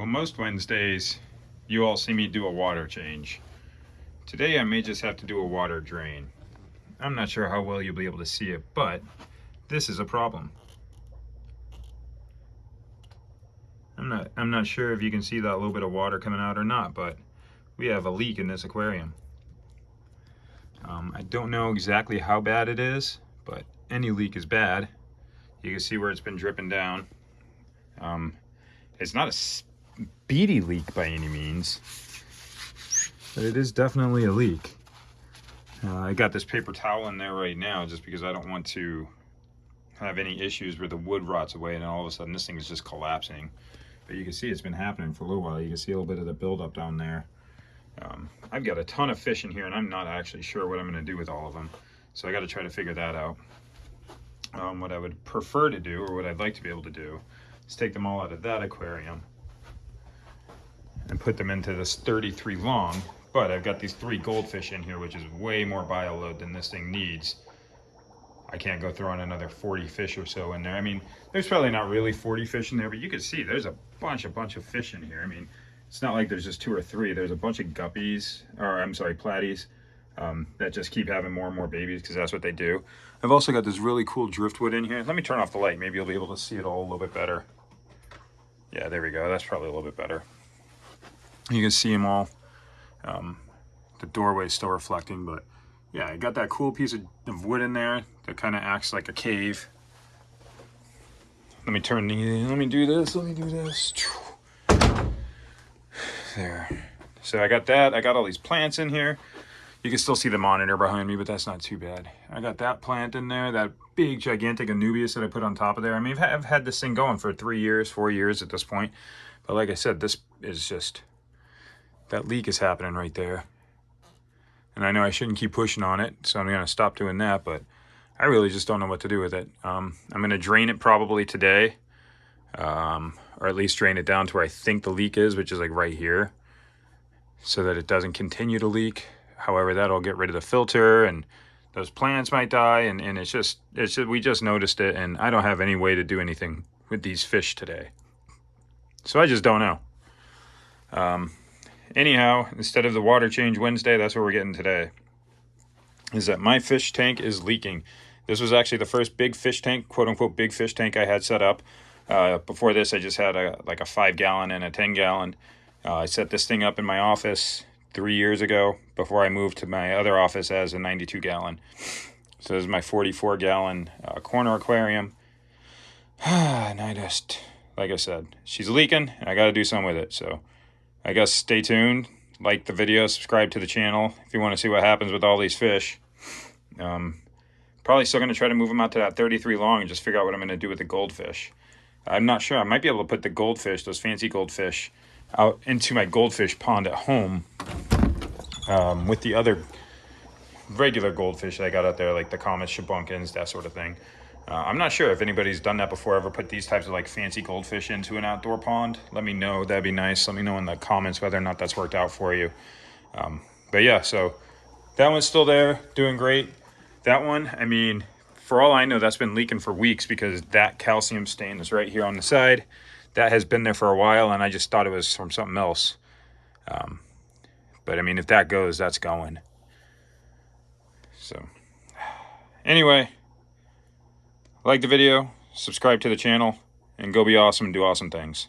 Well, most Wednesdays, you all see me do a water change. Today, I may just have to do a water drain. I'm not sure how well you'll be able to see it, but this is a problem. I'm not sure if you can see that little bit of water coming out or not, but we have a leak in this aquarium. I don't know exactly how bad it is, but any leak is bad. You can see where it's been dripping down. It's not a speedy leak by any means, but it is definitely a leak. I got this paper towel in there right now just because I don't want to have any issues where the wood rots away and all of a sudden this thing is just collapsing. But you can see it's been happening for a little while. You can see a little bit of the buildup down there. I've got a ton of fish in here and I'm not actually sure what I'm going to do with all of them. So I got to try to figure that out. What I would prefer to do, or what I'd like to be able to do, is take them all out of that aquarium and put them into this 33 long. But I've got these 3 goldfish in here, which is way more bio load than this thing needs. I can't go throwing another 40 fish or so in there. I mean, there's probably not really 40 fish in there, but you can see there's a bunch of fish in here. I mean, it's not like there's just 2 or 3. There's a bunch of guppies, or I'm sorry, platies, that just keep having more and more babies because that's what they do. I've also got this really cool driftwood in here. Let me turn off the light. Maybe you'll be able to see it all a little bit better. Yeah, there we go. That's probably a little bit better. You can see them all. The doorway is still reflecting, but yeah, I got that cool piece of wood in there that kind of acts like a cave. Let me do this. There. So I got that. I got all these plants in here. You can still see the monitor behind me, but that's not too bad. I got that plant in there, that big gigantic Anubias that I put on top of there. I mean, I've had this thing going for 3 years, 4 years at this point. But like I said, this is just, that leak is happening right there. And I know I shouldn't keep pushing on it, so I'm gonna stop doing that, but I really just don't know what to do with it. I'm gonna drain it probably today, or at least drain it down to where I think the leak is, which is like right here, so that it doesn't continue to leak. However, that'll get rid of the filter and those plants might die, and it's just we just noticed it, and I don't have any way to do anything with these fish today. So I just don't know. Anyhow, instead of the water change Wednesday, that's what we're getting today. Is that my fish tank is leaking. This was actually the first big fish tank, quote unquote big fish tank I had set up. Before this, I just had like a 5-gallon and a 10-gallon. I set this thing up in my office 3 years ago before I moved to my other office as a 92-gallon. So this is my 44-gallon corner aquarium. And I just, like I said, she's leaking and I got to do something with it. So I guess stay tuned, like the video, subscribe to the channel if you want to see what happens with all these fish. Probably still going to try to move them out to that 33 long and just figure out what I'm going to do with the goldfish. I'm not sure. I might be able to put the goldfish, those fancy goldfish, out into my goldfish pond at home with the other regular goldfish that I got out there, like the common shabunkins, that sort of thing. I'm not sure if anybody's done that before, ever put these types of like fancy goldfish into an outdoor pond. Let me know. That'd be nice. Let me know in the comments whether or not that's worked out for you. But yeah, so that one's still there, doing great. That one, I mean, for all I know, that's been leaking for weeks because that calcium stain is right here on the side. That has been there for a while, and I just thought it was from something else. But I mean, if that goes, that's going. So anyway, like the video, subscribe to the channel, and go be awesome and do awesome things.